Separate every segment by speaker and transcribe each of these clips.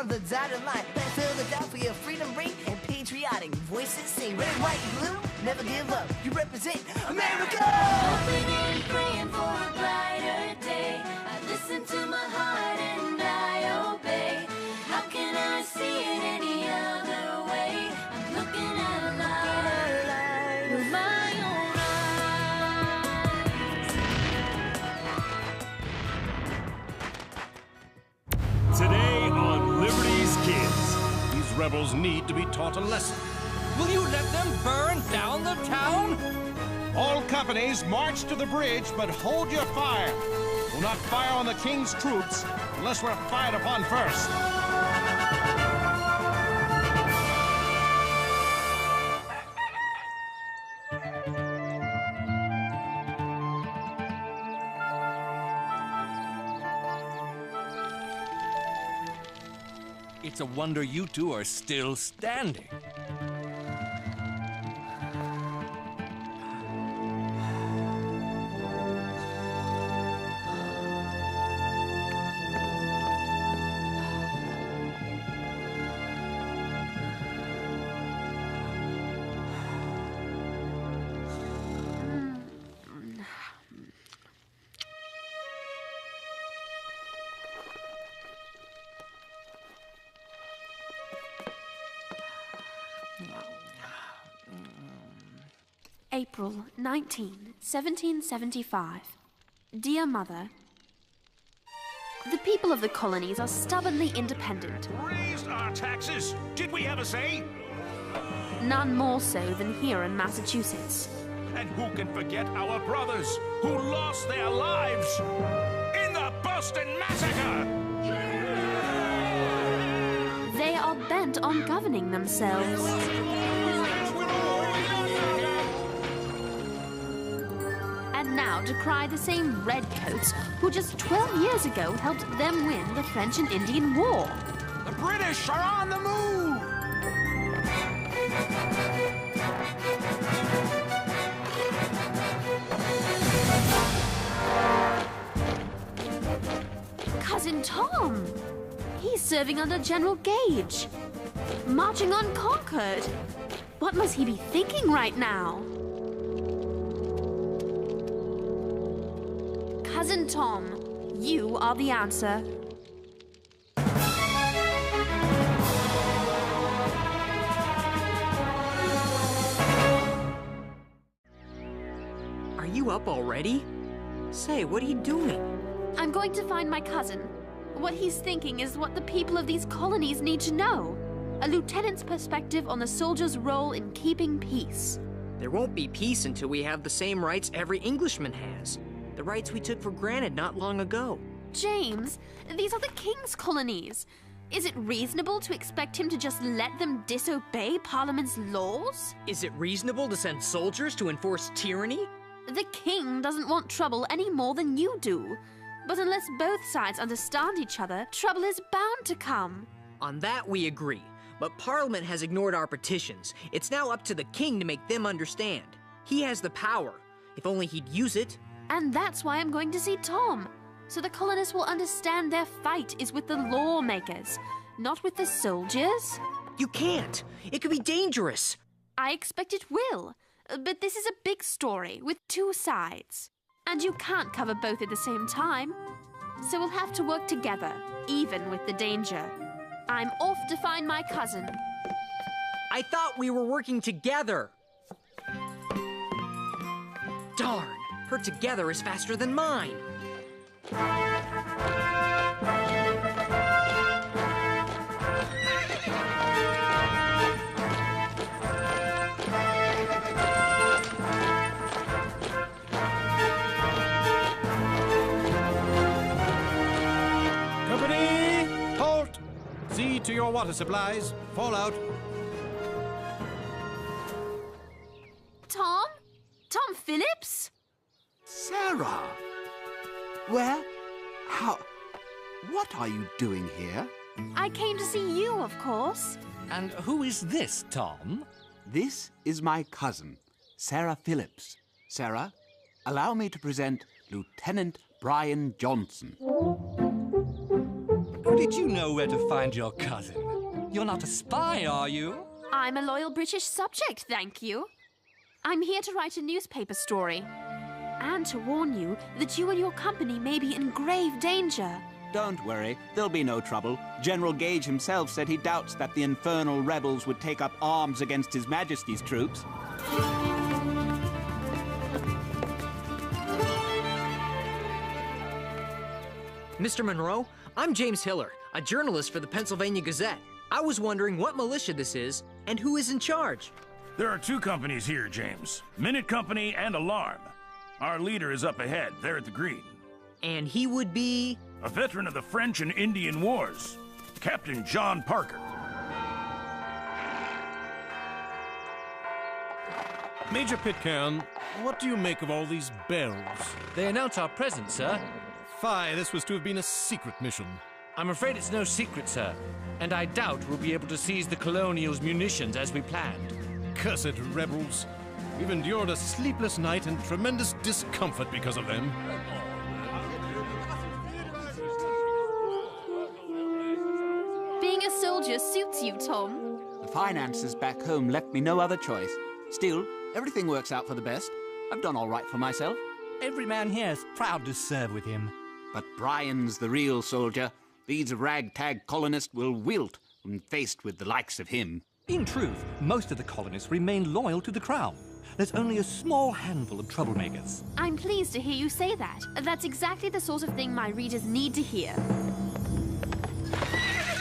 Speaker 1: on the dotted line. Let's fill the dot for your freedom ring and patriotic voices sing. Red, white, blue, never give up. You represent America!
Speaker 2: Hoping and praying for a brighter day. I listen to my heart and I obey. How can I see it any other way? I'm looking at a light with my own eyes.
Speaker 3: Today on Liberty's Kids, these rebels need to be taught a lesson.
Speaker 4: Will you let them burn down the town?
Speaker 3: All companies march to the bridge, but hold your fire. Will not fire on the king's troops unless we're fired upon first.
Speaker 4: It's a wonder you two are still standing.
Speaker 5: April 19, 1775. Dear Mother, the people of the colonies are stubbornly independent.
Speaker 3: Raised our taxes. Did we ever say?
Speaker 5: None more so than here in Massachusetts.
Speaker 3: And who can forget our brothers who lost their lives in the Boston Massacre?
Speaker 5: They are bent on governing themselves. And now decry the same redcoats who just 12 years ago helped them win the French and Indian War.
Speaker 3: The British are on the move!
Speaker 5: Cousin Tom! He's serving under General Gage. Marching on Concord. What must he be thinking right now? Cousin Tom, you are the answer.
Speaker 6: Are you up already? Say, what are you doing?
Speaker 5: I'm going to find my cousin. What he's thinking is what the people of these colonies need to know. A lieutenant's perspective on the soldier's role in keeping peace.
Speaker 6: There won't be peace until we have the same rights every Englishman has. The rights we took for granted not long ago.
Speaker 5: James, these are the king's colonies. Is it reasonable to expect him to just let them disobey Parliament's laws?
Speaker 6: Is it reasonable to send soldiers to enforce tyranny?
Speaker 5: The king doesn't want trouble any more than you do. But unless both sides understand each other, trouble is bound to come.
Speaker 6: On that we agree. But Parliament has ignored our petitions. It's now up to the king to make them understand. He has the power. If only he'd use it.
Speaker 5: And that's why I'm going to see Tom. So the colonists will understand their fight is with the lawmakers, not with the soldiers.
Speaker 6: You can't. It could be dangerous.
Speaker 5: I expect it will. But this is a big story with two sides. And you can't cover both at the same time. So we'll have to work together, even with the danger. I'm off to find my cousin.
Speaker 6: I thought we were working together. Darn, her together is faster than mine.
Speaker 3: Company, halt! See to your water supplies. Fall out.
Speaker 5: Tom? Tom Phillips?
Speaker 7: Sarah! Where? How? What are you doing here?
Speaker 5: I came to see you, of course.
Speaker 4: And who is this, Tom?
Speaker 7: This is my cousin, Sarah Phillips. Sarah, allow me to present Lieutenant Brian Johnson.
Speaker 4: How did you know where to find your cousin? You're not a spy, are you?
Speaker 5: I'm a loyal British subject, thank you. I'm here to write a newspaper story. And to warn you that you and your company may be in grave danger.
Speaker 7: Don't worry, there'll be no trouble. General Gage himself said he doubts that the infernal rebels would take up arms against His Majesty's troops.
Speaker 6: Mr. Monroe, I'm James Hiller, a journalist for the Pennsylvania Gazette. I was wondering what militia this is and who is in charge.
Speaker 8: There are two companies here, James. Minute Company and Alarm. Our leader is up ahead, there at the green.
Speaker 6: And he would be...
Speaker 8: A veteran of the French and Indian Wars, Captain John Parker.
Speaker 3: Major Pitcairn, what do you make of all these bells?
Speaker 4: They announce our presence, sir.
Speaker 3: Fie, this was to have been a secret mission.
Speaker 4: I'm afraid it's no secret, sir. And I doubt we'll be able to seize the Colonial's munitions as we planned.
Speaker 3: Cursed rebels. We've endured a sleepless night and tremendous discomfort because of them.
Speaker 5: Being a soldier suits you, Tom.
Speaker 7: The finances back home left me no other choice. Still, everything works out for the best. I've done all right for myself.
Speaker 9: Every man here is proud to serve with him.
Speaker 7: But Brian's the real soldier. These ragtag colonists will wilt when faced with the likes of him.
Speaker 9: In truth, most of the colonists remain loyal to the Crown. There's only a small handful of troublemakers.
Speaker 5: I'm pleased to hear you say that. That's exactly the sort of thing my readers need to hear.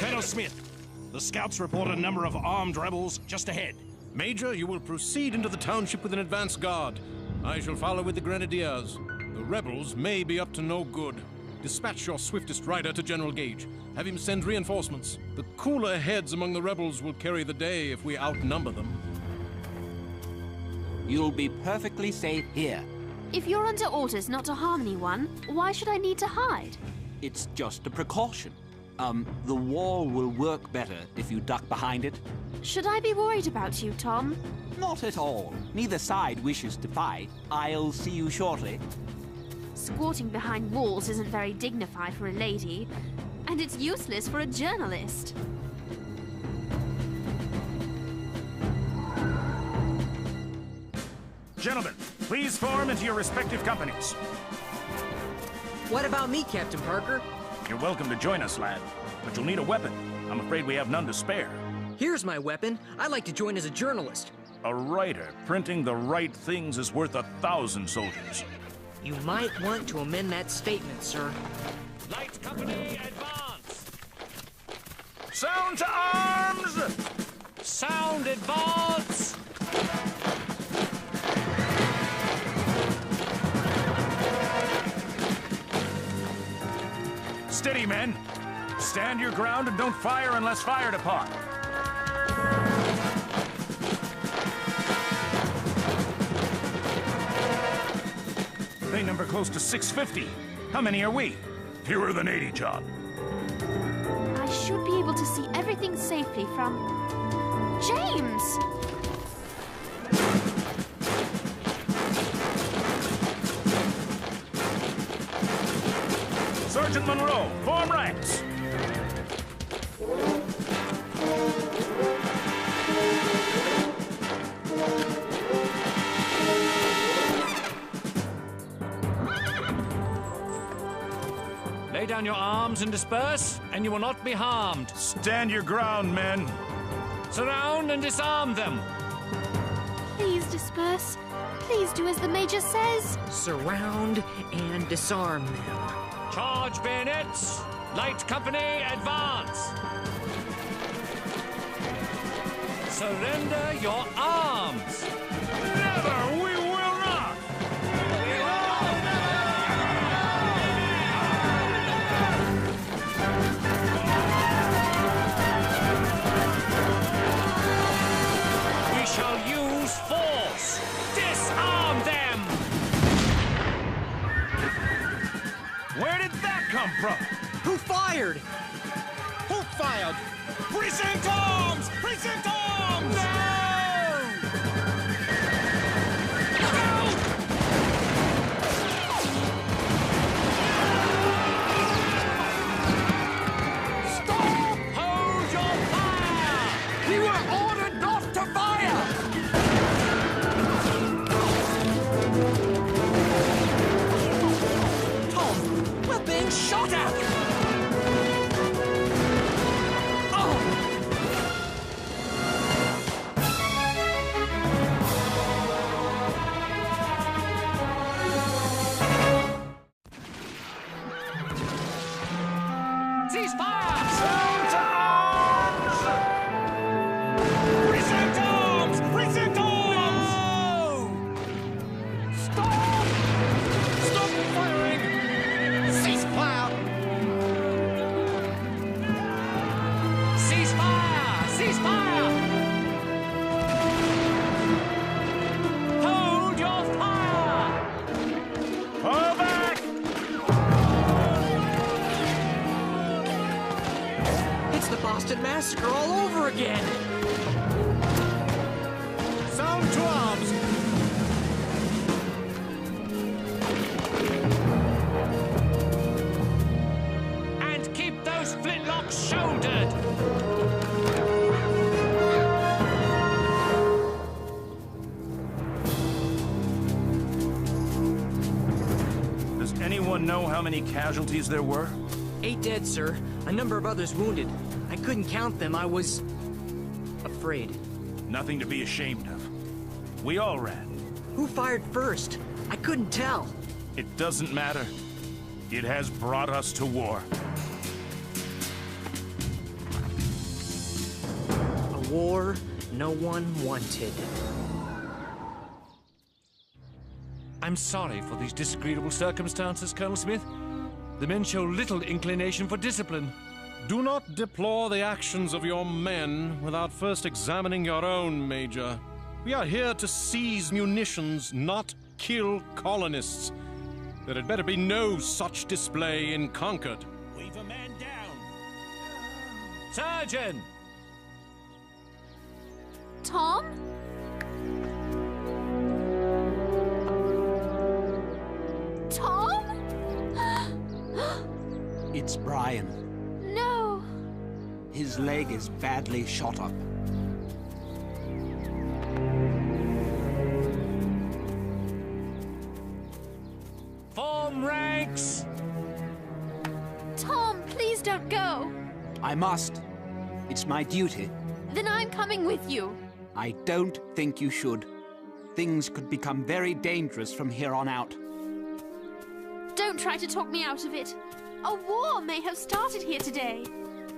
Speaker 3: Colonel Smith, the scouts report a number of armed rebels just ahead. Major, you will proceed into the township with an advance guard. I shall follow with the grenadiers. The rebels may be up to no good. Dispatch your swiftest rider to General Gage. Have him send reinforcements. The cooler heads among the rebels will carry the day if we outnumber them.
Speaker 7: You'll be perfectly safe here.
Speaker 5: If you're under orders not to harm anyone, why should I need to hide?
Speaker 7: It's just a precaution. The wall will work better if you duck behind it.
Speaker 5: Should I be worried about you, Tom?
Speaker 7: Not at all. Neither side wishes to fight. I'll see you shortly.
Speaker 5: Squatting behind walls isn't very dignified for a lady, and it's useless for a journalist.
Speaker 8: Gentlemen, please form into your respective companies.
Speaker 6: What about me, Captain Parker?
Speaker 8: You're welcome to join us, lad, but you'll need a weapon. I'm afraid we have none to spare.
Speaker 6: Here's my weapon. I'd like to join as a journalist.
Speaker 8: A writer printing the right things is worth 1,000 soldiers.
Speaker 6: You might want to amend that statement, sir.
Speaker 4: Light Company, advance!
Speaker 8: Sound to arms!
Speaker 4: Sound, advance!
Speaker 8: Steady, men. Stand your ground and don't fire unless fired upon. They number close to 650. How many are we? Fewer than 80, John.
Speaker 5: I should be able to see everything safely from... James!
Speaker 8: Sergeant Monroe, form ranks.
Speaker 4: Lay down your arms and disperse, and you will not be harmed.
Speaker 8: Stand your ground, men.
Speaker 4: Surround and disarm them.
Speaker 5: Please disperse. Please do as the Major says.
Speaker 6: Surround and disarm them.
Speaker 4: Charge bayonets! Light Company, advance! Surrender your arms!
Speaker 8: Never! We will not!
Speaker 4: We shall use force! Disarm them!
Speaker 8: Where did that come from?
Speaker 6: Who fired?
Speaker 3: Who fired? Precinct arms! Precinct arms!
Speaker 4: Cease fire!
Speaker 3: Sound to arms! Present arms! Present arms!
Speaker 4: No! Stop! Stop firing! Cease fire! Cease fire! Cease fire! Hold your fire!
Speaker 8: Fall back!
Speaker 6: It's the Boston Massacre all over again!
Speaker 3: Sound to arms!
Speaker 4: And keep those flintlocks shouldered!
Speaker 8: Does anyone know how many casualties there were?
Speaker 6: 8 dead, sir. A number of others wounded. I couldn't count them. I was... afraid.
Speaker 8: Nothing to be ashamed of. We all ran.
Speaker 6: Who fired first? I couldn't tell.
Speaker 8: It doesn't matter. It has brought us to war.
Speaker 6: A war no one wanted.
Speaker 4: I'm sorry for these disagreeable circumstances, Colonel Smith. The men show little inclination for discipline.
Speaker 3: Do not deplore the actions of your men without first examining your own, Major. We are here to seize munitions, not kill colonists. There had better be no such display in Concord.
Speaker 8: Leave a man down.
Speaker 4: Sergeant!
Speaker 5: Tom? Tom?
Speaker 7: It's Brian.
Speaker 5: No.
Speaker 7: His leg is badly shot up.
Speaker 4: Form ranks!
Speaker 5: Tom, please don't go.
Speaker 7: I must. It's my duty.
Speaker 5: Then I'm coming with you.
Speaker 7: I don't think you should. Things could become very dangerous from here on out.
Speaker 5: Don't try to talk me out of it. A war may have started here today.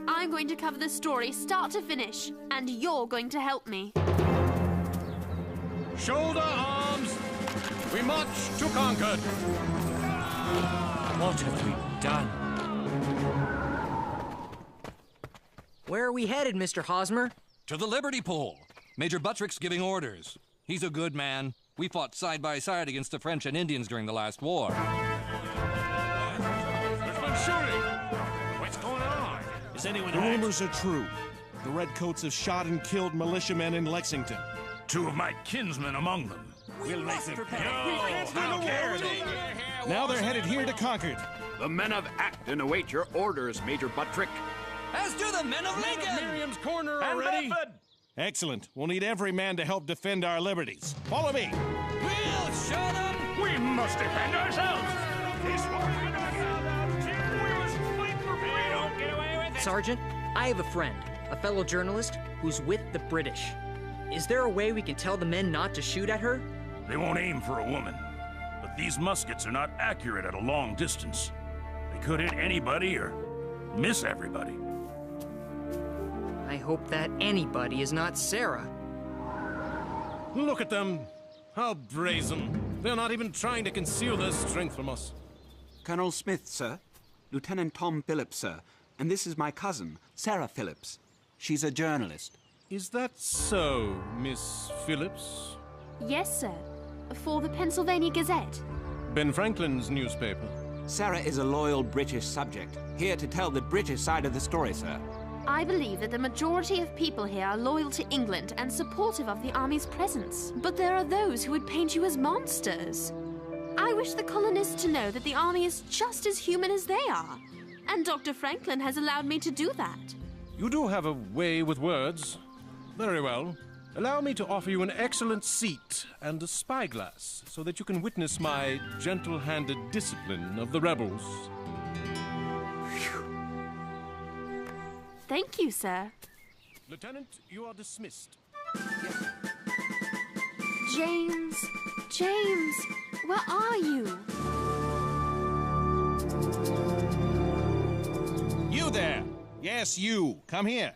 Speaker 5: I'm going to cover the story start to finish, and you're going to help me.
Speaker 3: Shoulder arms! We march to Concord!
Speaker 4: What have we done?
Speaker 6: Where are we headed, Mr. Hosmer?
Speaker 9: To the Liberty Pole. Major Buttrick's giving orders. He's a good man. We fought side by side against the French and Indians during the last war.
Speaker 3: There's been shooting! What's going on? Is anyone
Speaker 10: The rumors are true. The Redcoats have shot and killed militiamen in Lexington.
Speaker 8: 2 of my kinsmen among them.
Speaker 3: We'll make them pay.
Speaker 10: How dare they? Now they're headed here to Concord.
Speaker 11: The men of Acton await your orders, Major Buttrick.
Speaker 9: As do the men of Lincoln!
Speaker 3: Miriam's Corner
Speaker 8: And
Speaker 3: already?
Speaker 8: Bedford!
Speaker 10: Excellent. We'll need every man to help defend our liberties. Follow me.
Speaker 9: We'll show them!
Speaker 8: We must defend ourselves! This war we must fight for freedom! Get away with it!
Speaker 6: Sergeant, I have a friend, a fellow journalist, who's with the British. Is there a way we can tell the men not to shoot at her?
Speaker 8: They won't aim for a woman. But these muskets are not accurate at a long distance. They could hit anybody or miss everybody.
Speaker 6: I hope that anybody is not Sarah.
Speaker 3: Look at them. How brazen. They're not even trying to conceal their strength from us.
Speaker 7: Colonel Smith, sir. Lieutenant Tom Phillips, sir. And this is my cousin, Sarah Phillips. She's a journalist.
Speaker 3: Is that so, Miss Phillips?
Speaker 5: Yes, sir. For the Pennsylvania Gazette.
Speaker 3: Ben Franklin's newspaper.
Speaker 7: Sarah is a loyal British subject, here to tell the British side of the story, sir.
Speaker 5: I believe that the majority of people here are loyal to England and supportive of the army's presence. But there are those who would paint you as monsters. I wish the colonists to know that the army is just as human as they are. And Dr. Franklin has allowed me to do that.
Speaker 3: You do have a way with words. Very well. Allow me to offer you an excellent seat and a spyglass so that you can witness my gentle-handed discipline of the rebels.
Speaker 5: Thank you, sir.
Speaker 3: Lieutenant, you are dismissed.
Speaker 5: James, where are you?
Speaker 9: You
Speaker 10: You there! Yes, you. Come here.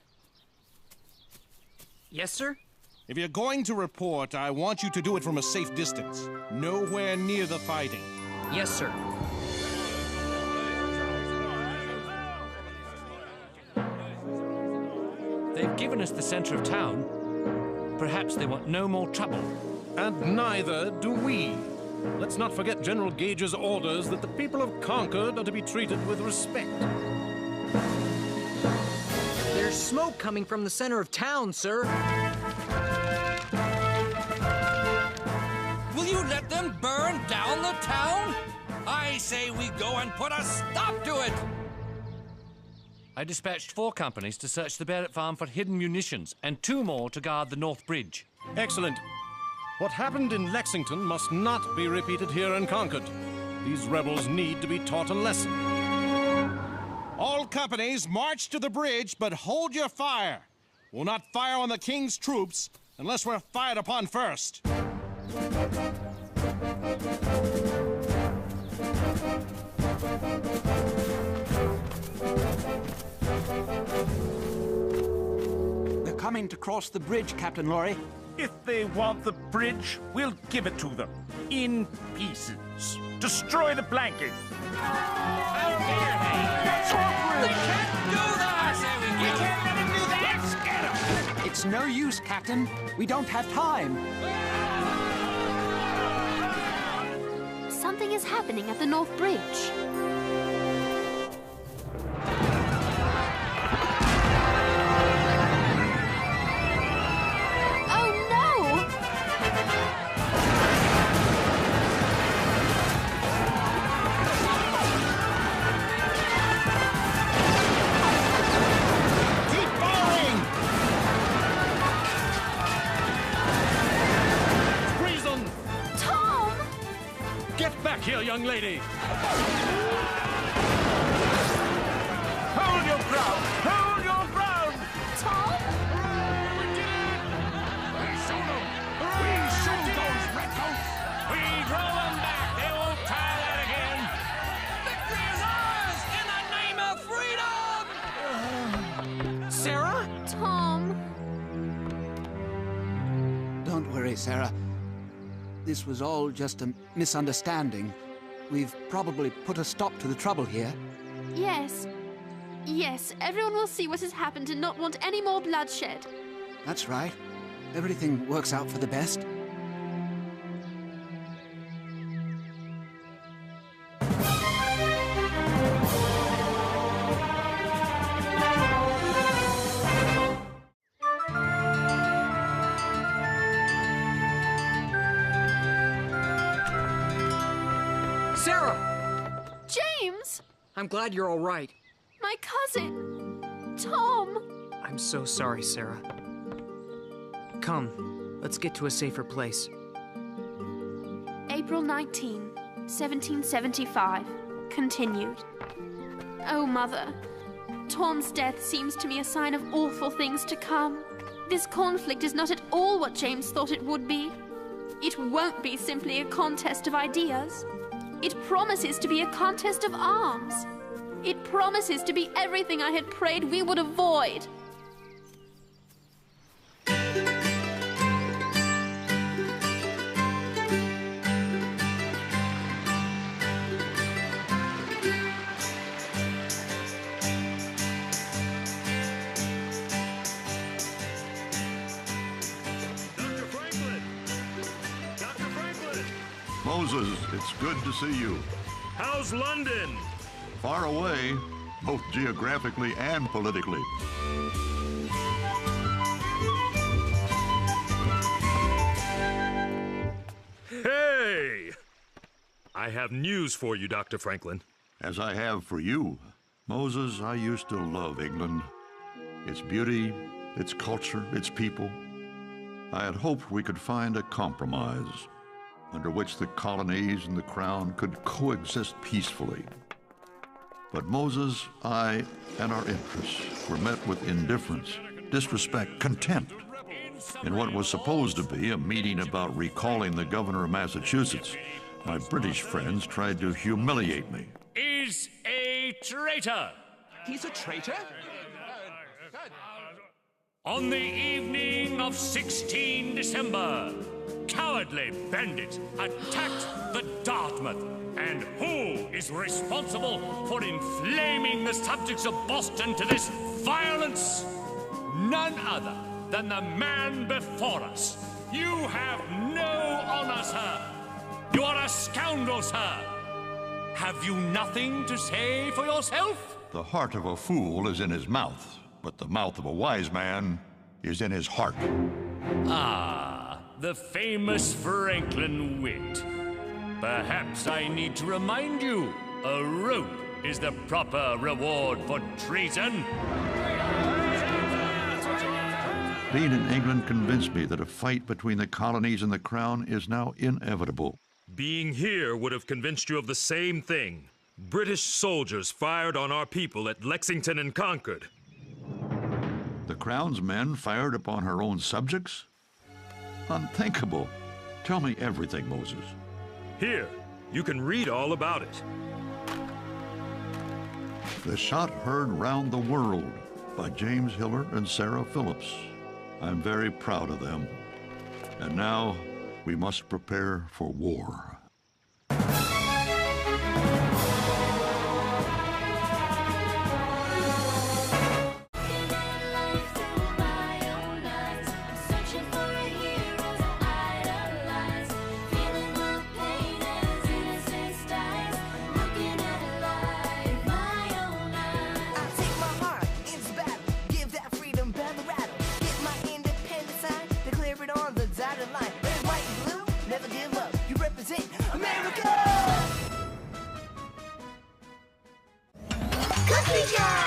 Speaker 6: Yes, sir?
Speaker 10: If you're going to report, I want you to do it from a safe distance. Nowhere near the fighting.
Speaker 6: Yes, sir.
Speaker 4: They've given us the center of town. Perhaps they want no more trouble.
Speaker 3: And neither do we. Let's not forget General Gage's orders that the people of Concord are to be treated with respect.
Speaker 6: There's smoke coming from the center of town, sir.
Speaker 9: Will you let them burn down the town? I say we go and put a stop to it!
Speaker 4: I dispatched 4 companies to search the Barrett farm for hidden munitions and 2 more to guard the North Bridge.
Speaker 3: Excellent. What happened in Lexington must not be repeated here in Concord. These rebels need to be taught a lesson.
Speaker 10: All companies march to the bridge, but hold your fire. We'll not fire on the king's troops unless we're fired upon first.
Speaker 7: They're coming to cross the bridge, Captain Laurie.
Speaker 8: If they want the bridge, we'll give it to them. In pieces. Destroy the blanket.
Speaker 9: They can't do that!
Speaker 8: We can't let him do that! Let's get him!
Speaker 7: It's no use, Captain. We don't have time.
Speaker 5: Something is happening at the North Bridge.
Speaker 3: Here, young lady.
Speaker 8: Hold your ground! Hold your ground!
Speaker 5: Tom?
Speaker 8: We did it! We shoot them! We shoot those redcoats! We drove them back! They won't try that again!
Speaker 9: Victory is ours in the name of freedom!
Speaker 6: Sarah?
Speaker 5: Tom?
Speaker 7: Don't worry, Sarah. This was all just a misunderstanding. We've probably put a stop to the trouble here.
Speaker 5: Yes. Yes, everyone will see what has happened and not want any more bloodshed.
Speaker 7: That's right. Everything works out for the best.
Speaker 6: Sarah!
Speaker 5: James!
Speaker 6: I'm glad you're all right.
Speaker 5: My cousin! Tom!
Speaker 6: I'm so sorry, Sarah. Come, let's get to a safer place.
Speaker 5: April 19, 1775. Continued. Oh, Mother. Tom's death seems to me a sign of awful things to come. This conflict is not at all what James thought it would be. It won't be simply a contest of ideas. It promises to be a contest of arms. It promises to be everything I had prayed we would avoid.
Speaker 12: Moses, it's good to see you.
Speaker 8: How's London?
Speaker 12: Far away, both geographically and politically.
Speaker 8: Hey! I have news for you, Dr. Franklin.
Speaker 12: As I have for you. Moses, I used to love England. Its beauty, its culture, its people. I had hoped we could find a compromise under which the colonies and the crown could coexist peacefully. But Moses, I, and our interests were met with indifference, disrespect, contempt, in what was supposed to be a meeting about recalling the governor of Massachusetts. My British friends tried to humiliate me.
Speaker 8: Is a traitor.
Speaker 13: He's a traitor?
Speaker 4: On the evening of 16 December, cowardly bandits attacked the Dartmouth. And who is responsible for inflaming the subjects of Boston to this violence? None other than the man before us. You have no honor, sir. You are a scoundrel, sir. Have you nothing to say for yourself?
Speaker 12: The heart of a fool is in his mouth, but the mouth of a wise man is in his heart.
Speaker 4: Ah, the famous Franklin wit. Perhaps I need to remind you, a rope is the proper reward for treason.
Speaker 12: Being in England convinced me that a fight between the colonies and the crown is now inevitable.
Speaker 14: Being here would have convinced you of the same thing. British soldiers fired on our people at Lexington and Concord.
Speaker 12: The crown's men fired upon her own subjects? Unthinkable. Tell me everything, Moses.
Speaker 14: Here, you can read all about it.
Speaker 12: The Shot Heard Round the World by James Hiller and Sarah Phillips. I'm very proud of them. And now, we must prepare for war.
Speaker 1: Cookie Jar!